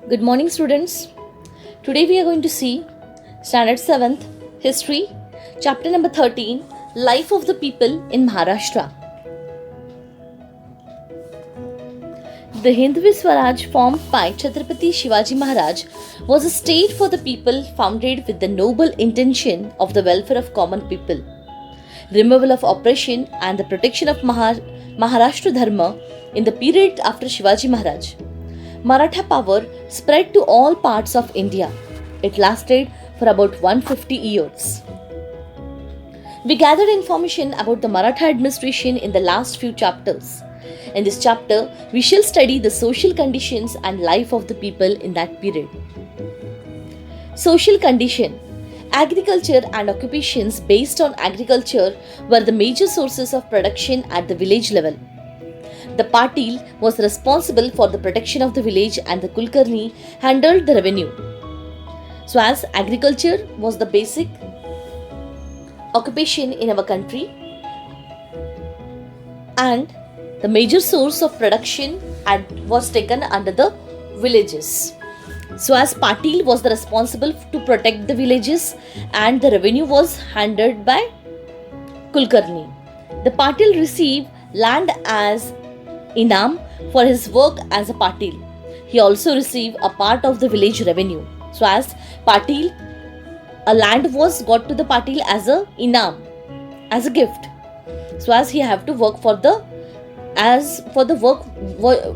Good morning, students. Today we are going to see Standard 7th History, Chapter number 13, Life of the People in Maharashtra. The Hindvi Swaraj formed by Chhatrapati Shivaji Maharaj was a state for the people founded with the noble intention of the welfare of common people, removal of oppression and the protection of Maharashtra Dharma in the period after Shivaji Maharaj. Maratha power spread to all parts of India. It lasted for about 150 years. We gathered information about the Maratha administration in the last few chapters. In this chapter, we shall study the social conditions and life of the people in that period. Social condition. Agriculture and occupations based on agriculture were the major sources of production at the village level. The Patil was responsible for the protection of the village and the Kulkarni handled the revenue. So as agriculture was the basic occupation in our country and the major source of production was taken under the villages. So as Patil was the responsible to protect the villages and the revenue was handled by Kulkarni. The Patil received land as Inam for his work as a Patil. He also received a part of the village revenue. So as Patil, a land was got to the Patil as a Inam, as a gift. So as he have to work for the work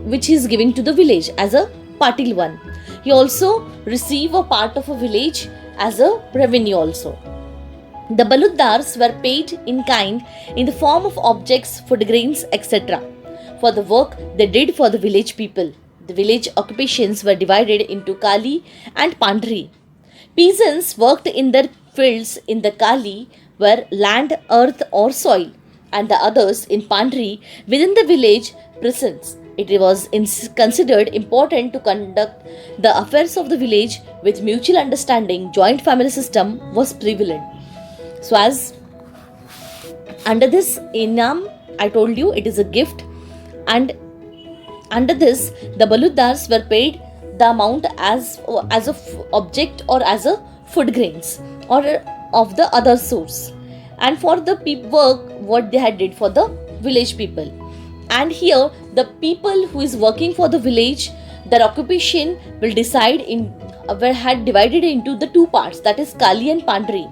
which he is giving to the village as a Patil one. He also receive a part of a village as a revenue also. The Baluddars were paid in kind in the form of objects, food grains, etc. for the work they did for the village people. The village occupations were divided into Kali and Pandri. Peasants worked in their fields in the Kali were land, earth or soil, and the others in Pandri within the village presence. It was considered important to conduct the affairs of the village with mutual understanding. Joint family system was prevalent. So as under this Inam, I told you it is a gift, and under this the Baluddars were paid the amount as a object or as a food grains or of the other source, and for the work what they had did for the village people. And here the people who is working for the village, their occupation will decide in had divided into the two parts, that is Kali and Pandri.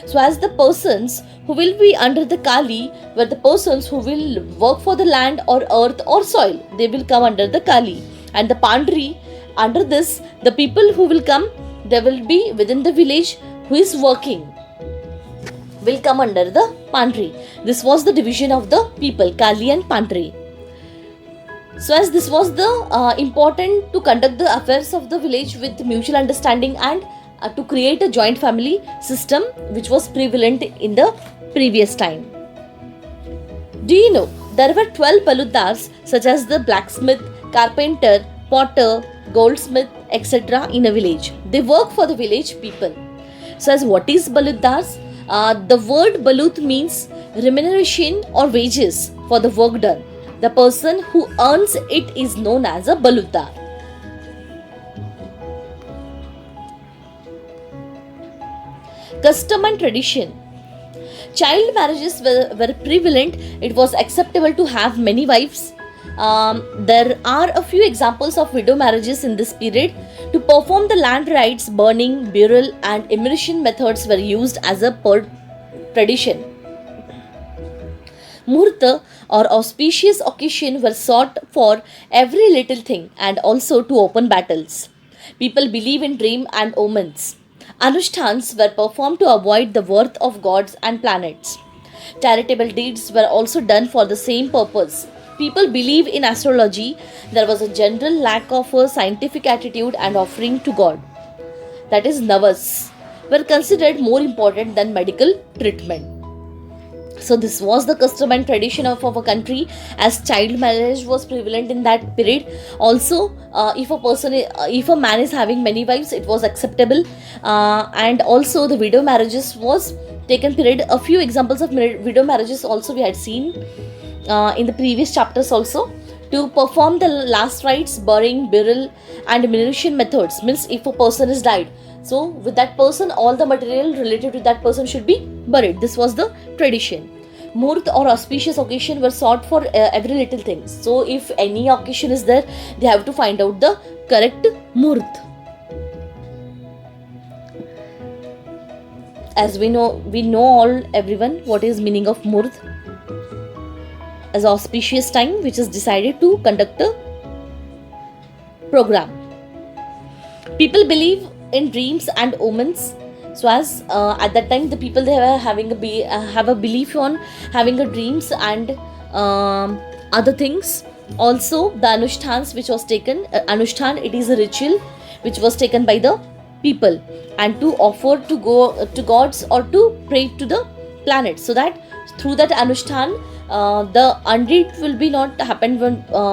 So as the persons who will be under the Kali were the persons who will work for the land or earth or soil, they will come under the Kali, and the Pandri, under this the people who will come, they will be within the village who is working, will come under the Pandri. This was the division of the people, Kali and Pandri. So as this was the important to conduct the affairs of the village with mutual understanding and to create a joint family system which was prevalent in the previous time. Do you know there were 12 Baluddars such as the blacksmith, carpenter, potter, goldsmith, etc. in a village. They work for the village people. So as what is Baluddars? The word Balut means remuneration or wages for the work done. The person who earns it is known as a Baluddar. Custom and tradition. Child marriages were prevalent. It was acceptable to have many wives. There are a few examples of widow marriages in this period. To perform the land rites, burning, burial and immersion methods were used as a tradition. Muhurta or auspicious occasion were sought for every little thing and also to open battles. People believe in dream and omens. Anushtans were performed to avoid the worth of gods and planets. Charitable deeds were also done for the same purpose. People believe in astrology. There was a general lack of a scientific attitude and offering to God, that is Navas, were considered more important than medical treatment. So this was the custom and tradition of our country, as child marriage was prevalent in that period. Also, if a man is having many wives, it was acceptable, and also the widow marriages was taken period. A few examples of widow marriages also we had seen in the previous chapters also. To perform the last rites, burying, burial, and veneration methods means if a person is died, so with that person, all the material related to that person should be buried. This was the tradition. Muhurt or auspicious occasion were sought for every little thing. So if any occasion is there, they have to find out the correct muhurt. As we know all everyone what is meaning of muhurt, as auspicious time which is decided to conduct a program. People believe in dreams and omens. So as at that time the people they were having have a belief on having a dreams and other things. Also the anushtans which was taken, anushthan, it is a ritual which was taken by the people and to offer to go to gods or to pray to the planets, so that through that anushthan the undeed will be not happened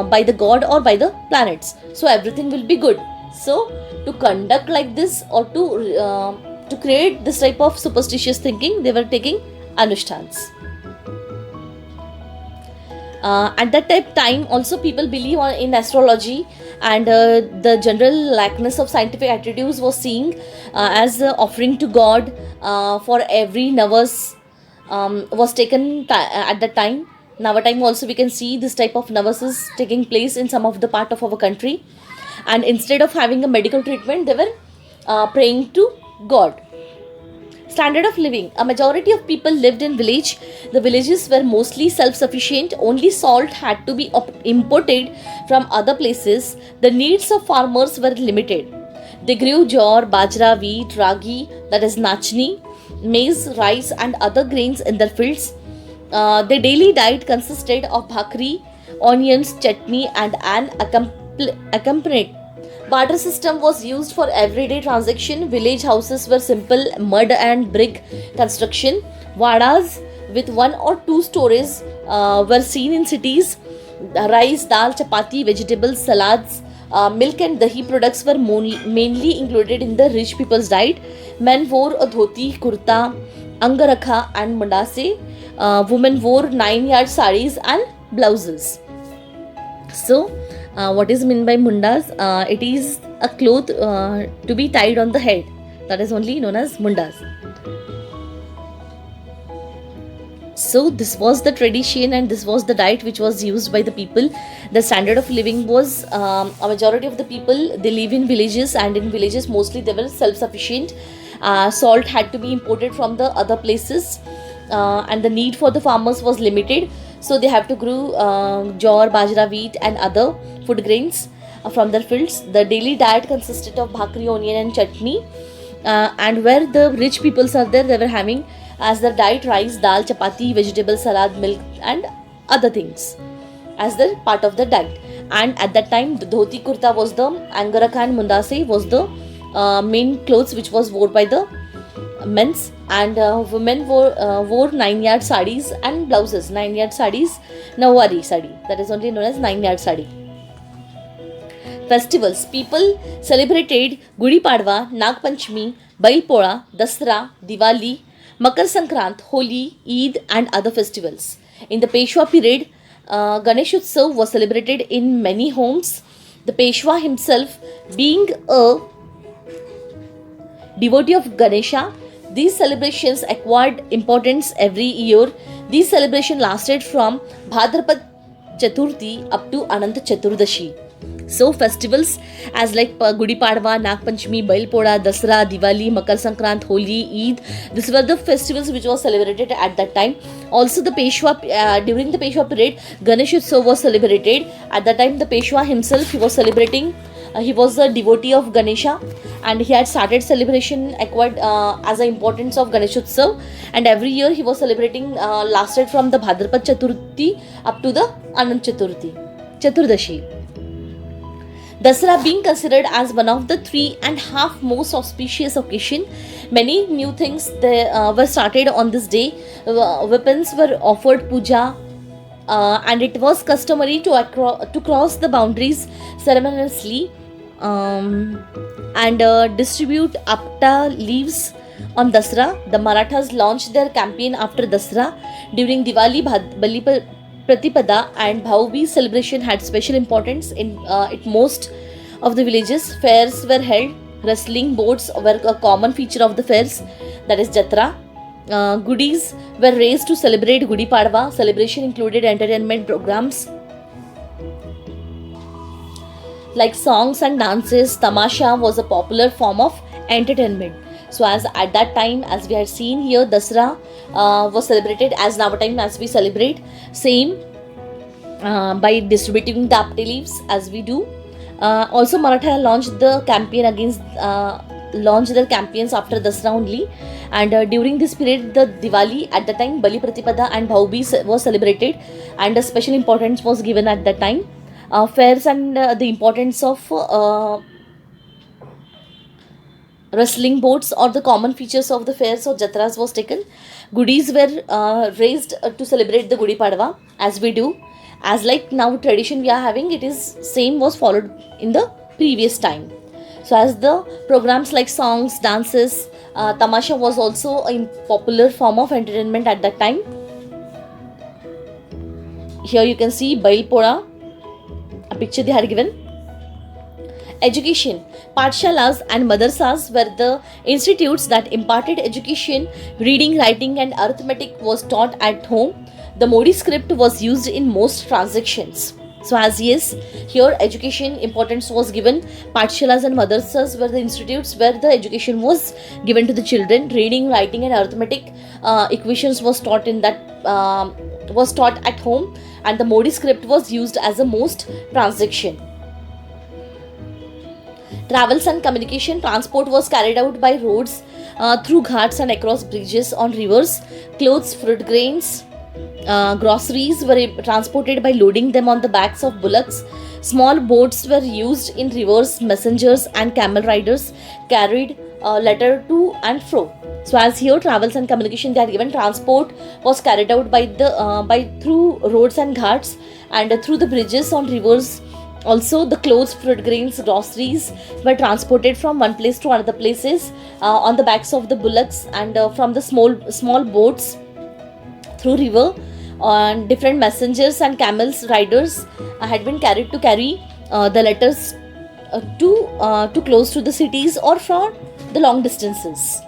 by the god or by the planets, so everything will be good. So to conduct like this or to create this type of superstitious thinking, they were taking anushtans. At that time also people believe in astrology, and the general lackness of scientific attitudes was seen as offering to god for every navas was taken at that time. Nowatime also we can see this type of navas is taking place in some of the part of our country, and instead of having a medical treatment, they were praying to god. Standard of living. A majority of people lived in village. The villages were mostly self-sufficient. Only salt had to be imported from other places. The needs of farmers were limited. They grew jowar, bajra, wheat, ragi, that is nachni, maize, rice and other grains in their fields. Their daily diet consisted of bhakri, onions, chutney and an accompaniment. Barter system was used for everyday transaction. Village houses were simple mud and brick construction. Vadas with 1 or 2 stories were seen in cities. Rice, dal, chapati, vegetables, salads, milk and dahi products were mainly included in the rich people's diet. Men wore a dhoti, kurta, angarakha and mandase. Women wore 9-yard saris and blouses. So what is meant by mundas? It is a cloth to be tied on the head. That is only known as mundas. So this was the tradition and this was the diet which was used by the people. The standard of living was a majority of the people, they live in villages, and in villages mostly they were self-sufficient. Salt had to be imported from the other places, and the need for the farmers was limited. So they have to grow jowar, bajra, wheat and other food grains from their fields. The daily diet consisted of bhakri, onion and chutney. And where the rich peoples are there, they were having as their diet rice, dal, chapati, vegetable, salad, milk and other things as their part of the diet. And at that time the dhoti kurta was the angarakha and mundase was the main clothes which was worn by the men's, and women wore 9-yard sarees and blouses. 9-yard sarees, Nawari sari, that is only known as 9-yard sari. Festivals. People celebrated Gudi Padwa, Nag Panchami, Bail Poda, Dasra, Diwali, Makar Sankrant, Holi, Eid and other festivals. In the Peshwa period, Ganesh Utsav was celebrated in many homes. The Peshwa himself being a devotee of Ganesha, these celebrations acquired importance every year. These celebrations lasted from Bhadrapad Chaturthi up to Anant Chaturdashi. So festivals as like Gudi Padwa, Nag Panchami, Bail Poda, Dasra, Diwali, Makar Sankrant, Holi, Eid, these were the festivals which was celebrated at that time. Also the Peshwa, during the Peshwa period, Ganesh Utsav was celebrated. At that time the Peshwa himself, he was celebrating, he was a devotee of Ganesha, and he had started celebration acquired as the importance of Ganesh Utsav, and every year he was celebrating lasted from the Bhadrapad Chaturthi up to the Anant Chaturdashi. Dasra being considered as one of the 3.5 most auspicious occasion. Many new things were started on this day. Weapons were offered puja, and it was customary to cross the boundaries ceremoniously and distribute apta leaves on Dasra. The Marathas launched their campaign after Dasra. During Diwali, Pratipada and Bhau celebration had special importance in most of the villages. Fairs were held. Wrestling boats were a common feature of the fairs, that is Jatra. Goodies were raised to celebrate Gudi Padwa. Celebration included entertainment programs like songs and dances. Tamasha was a popular form of entertainment. So as at that time, as we had seen here, Dasra was celebrated as now time as we celebrate. Same by distributing the apte leaves as we do. Also, Maratha launched the campaign against launched their campaigns after Dasra only, and during this period, the Diwali at the time, Bali Pratipada and Bhau Beej was celebrated, and a special importance was given at that time. Fairs and the importance of wrestling boats or the common features of the fairs or jatras was taken. Goodies were raised to celebrate the Gudi Padwa as we do. As like now tradition we are having, it is same was followed in the previous time. So as the programs like songs, dances, tamasha was also a popular form of entertainment at that time. Here you can see Bail Pora, a picture they had given. Education. Pathshalas and madrasas were the institutes that imparted education. Reading, writing and arithmetic was taught at home. The Modi script was used in most transactions. So as yes, here education importance was given. Pathshalas and madrasas were the institutes where the education was given to the children. Reading, writing and arithmetic equations was taught in that was taught at home, and the Modi script was used as a most transaction. Travels and communication. Transport was carried out by roads, through ghats and across bridges on rivers. Clothes, fruit, grains, groceries were transported by loading them on the backs of bullocks. Small boats were used in rivers. Messengers and camel riders carried letter to and fro. So as here travels and communication, they are given. Transport was carried out by through roads and ghats and through the bridges on rivers. Also, the clothes, fruit, grains, groceries were transported from one place to another places on the backs of the bullocks and from the small boats through river. And different messengers and camels riders had been carried to carry the letters to close to the cities or from the long distances.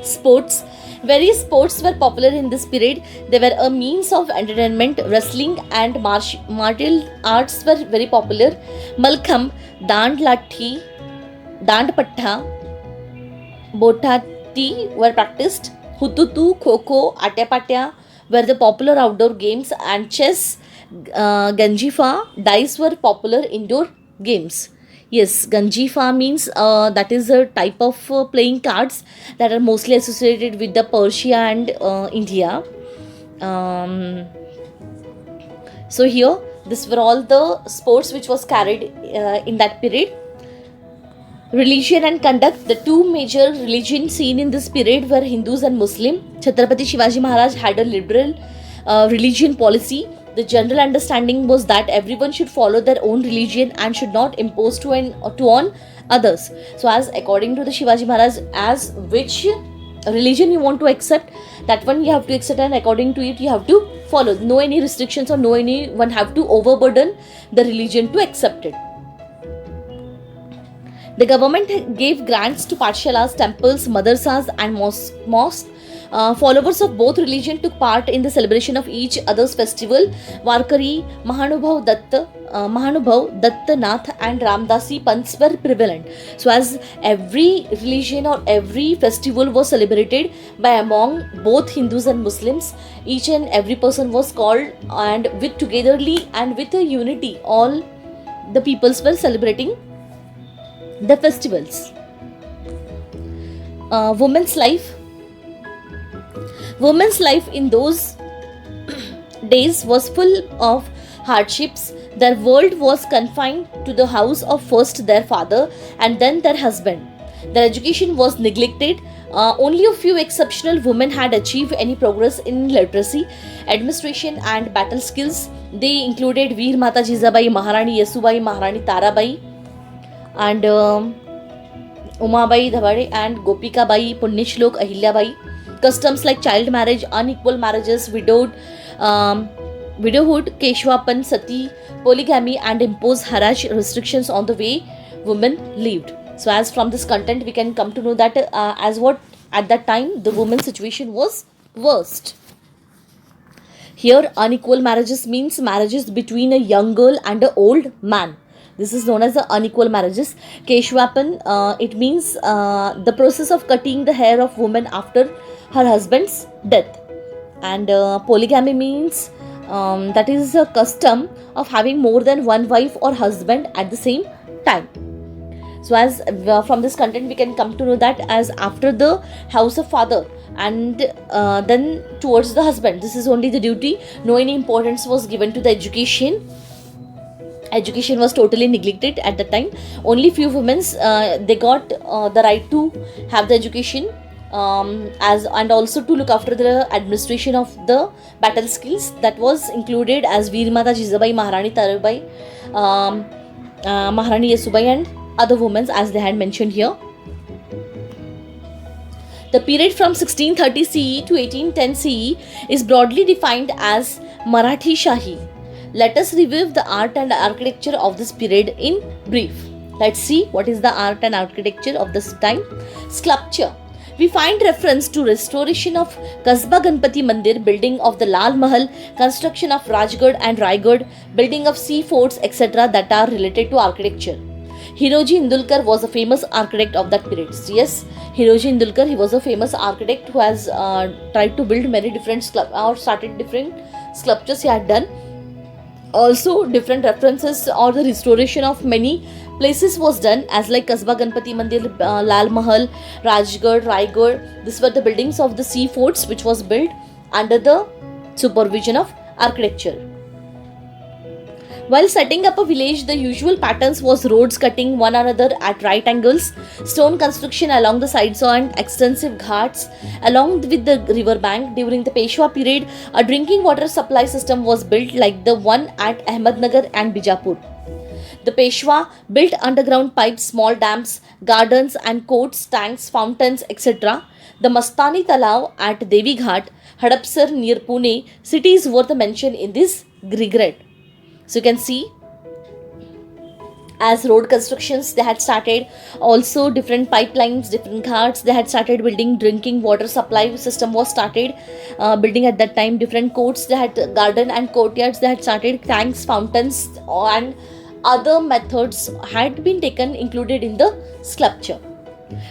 Sports. Various sports were popular in this period. They were a means of entertainment. Wrestling and martial arts were very popular. Malkham, Dand Lathi, Dand Patta, Botati were practiced. Hututu, Kho-Kho, Atya-Patya were the popular outdoor games, and chess, Ganjifa, dice were popular indoor games. Yes, Ganjifa means that is a type of playing cards that are mostly associated with the Persia and India. So here, these were all the sports which was carried in that period. Religion and conduct. The two major religions seen in this period were Hindus and Muslim. Chhatrapati Shivaji Maharaj had a liberal religion policy. The general understanding was that everyone should follow their own religion and should not impose on others. So as according to the Shivaji Maharaj, as which religion you want to accept, that one you have to accept, and according to it you have to follow. No any restrictions or no anyone have to overburden the religion to accept it. The government gave grants to pathshalas, temples, madrasas and mosques. Followers of both religion took part in the celebration of each other's festival. Warkari, Mahanubhav Datta Nath and Ramdasi Pants were prevalent. So as every religion or every festival was celebrated by among both Hindus and Muslims, each and every person was called, and with togetherly and with a unity, all the peoples were celebrating the festivals. Women's life. Women's life in those days was full of hardships. Their world was confined to the house of first their father and then their husband. Their education was neglected. Only a few exceptional women had achieved any progress in literacy, administration and battle skills. They included Veer Mata Jizabai, Maharani Yasubai, Maharani Tarabai and Umabai Dhavade and Gopika Bai, Punyashlok Ahilyabai. customs like child marriage, unequal marriages, widowhood, Keshwapan, sati, polygamy, and impose harsh restrictions on the way women lived. So, as from this content, we can come to know that as what at that time the women's situation was worst. Here, unequal marriages means marriages between a young girl and an old man. This is known as the unequal marriages. Keshwapan, it means the process of cutting the hair of woman after her husband's death. And polygamy means that is a custom of having more than one wife or husband at the same time. So as from this content we can come to know that as after the house of father and then towards the husband, this is only the duty. No any importance was given to the education. Education was totally neglected at the time. Only few women they got the right to have the education as and also to look after the administration of the battle skills. That was included as Veermata Jizabai, Maharani Tarabai, Maharani Yesubai and other women as they had mentioned here. The period from 1630 CE to 1810 CE is broadly defined as Marathi Shahi. Let us review the art and architecture of this period in brief. Let's see what is the art and architecture of this time. Sculpture. We find reference to restoration of Kasba Ganpati Mandir, building of the Lal Mahal, construction of Rajgarh and Raigad, building of sea forts, etc. that are related to architecture. Hiroji Indulkar was a famous architect of that period. Yes, Hiroji Indulkar, he was a famous architect who has tried to build many different started different sculptures he had done. Also, different references or the restoration of many places was done as like Kasba Ganpati Mandir, Lal Mahal, Rajgarh, Raigad. These were the buildings of the sea forts which was built under the supervision of architecture. While setting up a village, the usual patterns was roads cutting one another at right angles, stone construction along the sides and extensive ghats along with the river bank. During the Peshwa period, a drinking water supply system was built like the one at Ahmednagar and Bijapur. The Peshwa built underground pipes, small dams, gardens and courts, tanks, fountains, etc. The Mastani Talav at Devi Ghat, Hadapsar near Pune, cities worth a mention in this regard. So you can see as road constructions they had started, also different pipelines, different ghats, they had started building, drinking water supply system was started building at that time, different courts, they had garden and courtyards, they had started, tanks, fountains and other methods had been taken included in the sculpture.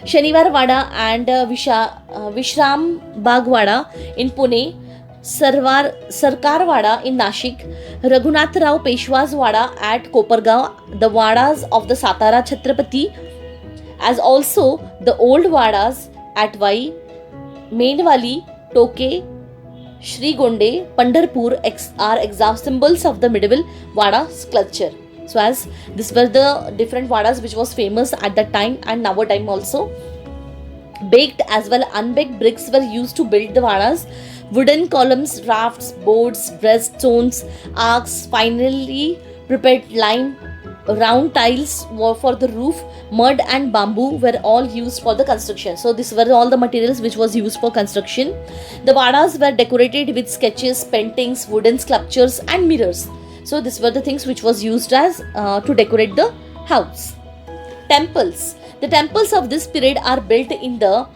Shaniwar Wada and Vishram Bagwada in Pune, Sarkar Wada in Nashik, Raghunath Rao Peshwa's Wada at Kopargaon, the Wadas of the Satara Chhatrapati, as also the old Wadas at Vai, Mainwali, Toke, Shri Gonde, Pandharpur are symbols of the medieval Wada sculpture. So as these were the different Wadas which was famous at that time and now time also. Baked as well unbaked bricks were used to build the Vadas. Wooden columns, rafts, boards, breaststones, arcs, finally prepared lime, round tiles were for the roof, mud and bamboo were all used for the construction. So these were all the materials which was used for construction. The Vadas were decorated with sketches, paintings, wooden sculptures and mirrors. So these were the things which was used as to decorate the house. Temples. The temples of this period are built in the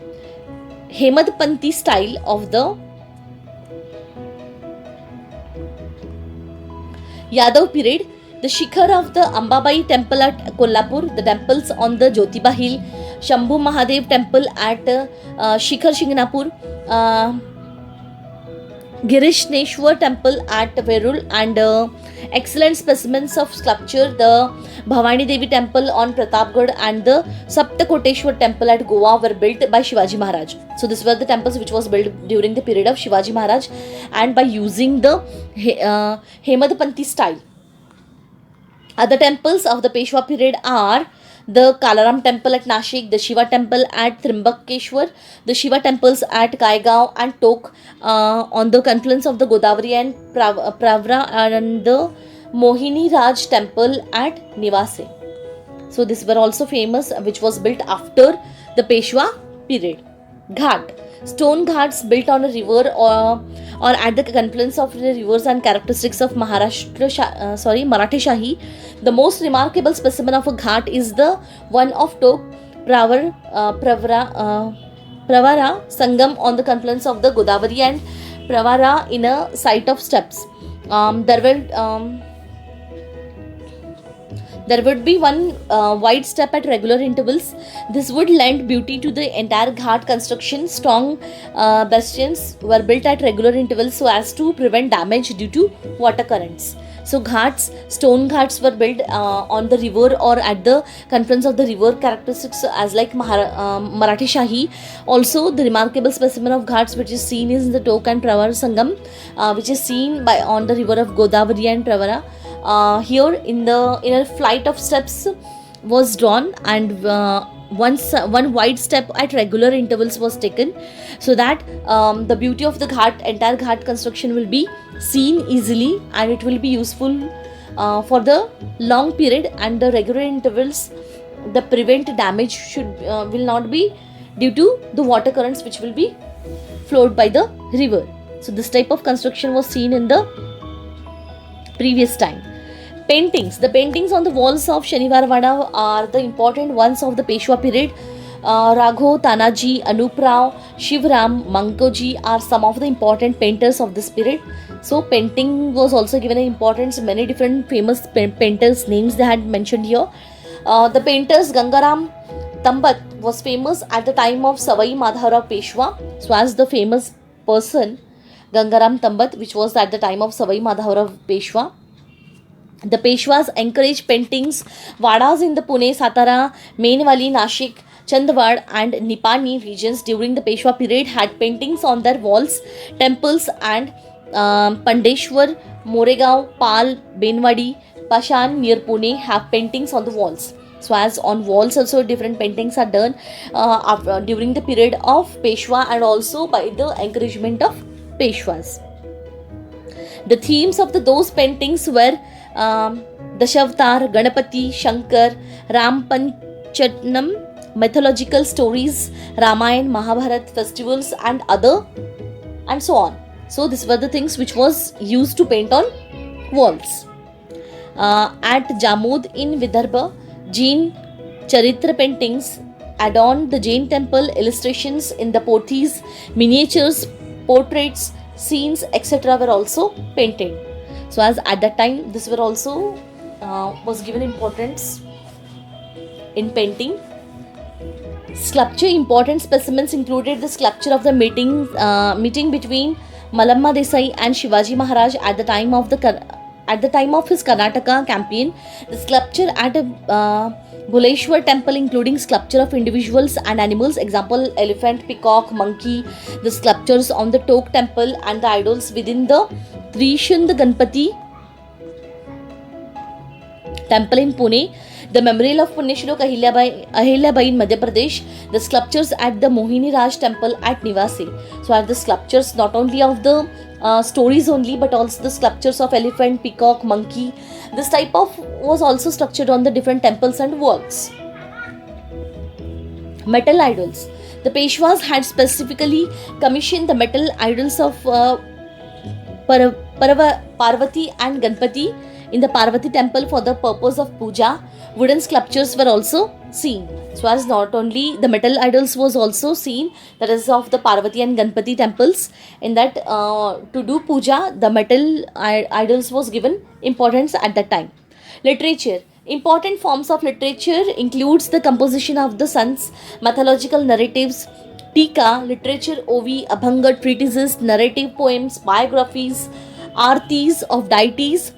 Hemadpanthi style of the Yadav period. The Shikhar of the Ambabai temple at Kolhapur, the temples on the Jyotiba hill, Shambhu Mahadev temple at Shikhar Shingnapur, Girishneshwar temple at Verul, and excellent specimens of sculpture, the Bhavani Devi temple on Pratapgarh and the Saptakoteshwar temple at Goa were built by Shivaji Maharaj. So these were the temples which was built during the period of Shivaji Maharaj and by using the Hemadpanthi style. Other temples of the Peshwa period are the Kalaram temple at Nashik, the Shiva temple at Trimbakeshwar, the Shiva temples at Kaigaon and Tok on the confluence of the Godavari and Pravra, and the Mohini Raj temple at Nivase. So these were also famous which was built after the Peshwa period. Ghat. Stone ghats built on a river or at the confluence of the rivers and characteristics of Marathe Shahi. The most remarkable specimen of a ghat is the one of Tok Pravara Sangam on the confluence of the Godavari and Pravara in a site of steps. There would be one wide step at regular intervals. This would lend beauty to the entire ghat construction. Strong bastions were built at regular intervals so as to prevent damage due to water currents. So stone ghats were built on the river or at the confluence of the river, characteristics as like Marathe Shahi. Also, the remarkable specimen of ghats which is seen is the Tok and Pravara Sangam, which is seen on the river of Godavari and Pravara. Here in a flight of steps was drawn, and one wide step at regular intervals was taken, so that the beauty of the entire ghat construction will be seen easily, and it will be useful for the long period, and the regular intervals, the prevent damage will not be due to the water currents which will be flowed by the river. So this type of construction was seen in the previous time. Paintings. The paintings on the walls of Shaniwarwada are the important ones of the Peshwa period. Ragho, Tanaji, Anup Rao, Shivram, Mankoji are some of the important painters of this period. So painting was also given an importance. Many different famous painters' names they had mentioned here. The painters Gangaram Tambat was famous at the time of Savai Madhavrao Peshwa. So as the famous person Gangaram Tambat, which was at the time of Savai Madhavrao Peshwa. The Peshwas encouraged paintings. Vadas in the Pune, Satara, Mainwali, Nashik, Chandwad and Nipani regions during the Peshwa period had paintings on their walls. Temples and Pandeshwar, Moregaon, Pal, Benwadi, Pashan near Pune have paintings on the walls. So as on walls also different paintings are done during the period of Peshwa and also by the encouragement of Peshwas. The themes of those paintings were Dashavtar, Ganapati, Shankar, Rampanchatnam, mythological stories, Ramayana, Mahabharat, festivals and so on. So these were the things which was used to paint on walls. At Jamod in Vidarbha, Jain Charitra paintings adorned the Jain temple. Illustrations in the pothis, miniatures, portraits, scenes, etc. were also painted. So as at that time this were also was given importance in painting. Sculpture. Important specimens included the sculpture of the meeting between Malamma Desai and Shivaji Maharaj at the time of his Karnataka campaign. The sculpture at Bhuleshwar temple including sculpture of individuals and animals, example elephant, peacock, monkey. The sculptures on the Tok temple and the idols within the Trishund Ganpati temple in Pune. The memorial of Punyashlok Ahilyabai in Madhya Pradesh. The sculptures at the Mohini Raj temple at Nivasi. So are the sculptures not only of the stories only, but also the sculptures of elephant, peacock, monkey. This type of was also structured on the different temples and walls. Metal idols. The Peshwas had specifically commissioned the metal idols of Parvati and Ganpati in the Parvati temple for the purpose of puja. Wooden sculptures were also seen. So as not only the metal idols was also seen, that is of the Parvati and Ganpati temples, in that to do puja the metal idols was given importance at that time. Literature. Important forms of literature includes the composition of the sons, mythological narratives, Tika, literature, Ovi, Abhanga, treatises, narrative poems, biographies, artis of deities,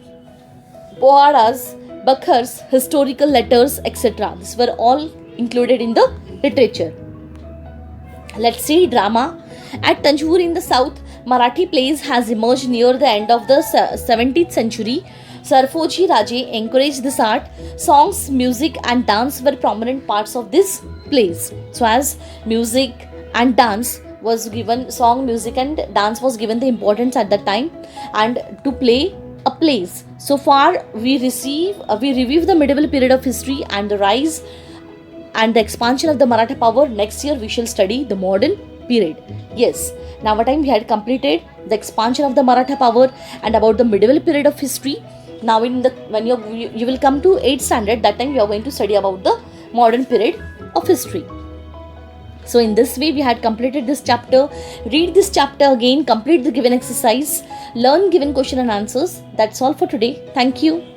poadas, bakhars, historical letters, etc. These were all included in the literature. Let's see drama. At Tanjore in the south, Marathi plays has emerged near the end of the 17th century. Sarfoji Raje encouraged this art. Songs, music and dance were prominent parts of these plays. So as music and dance was given, song, music and dance was given the importance at that time, and to play a plays. So far we review the medieval period of history and the rise and the expansion of the Maratha power. Next year we shall study the modern period. Yes, now what time we had completed the expansion of the Maratha power and about the medieval period of history. Now in the when you will come to 8th standard, that time we are going to study about the modern period of history. So in this way we had completed this chapter. Read this chapter again, complete the given exercise, learn given question and answers. That's all for today. Thank you.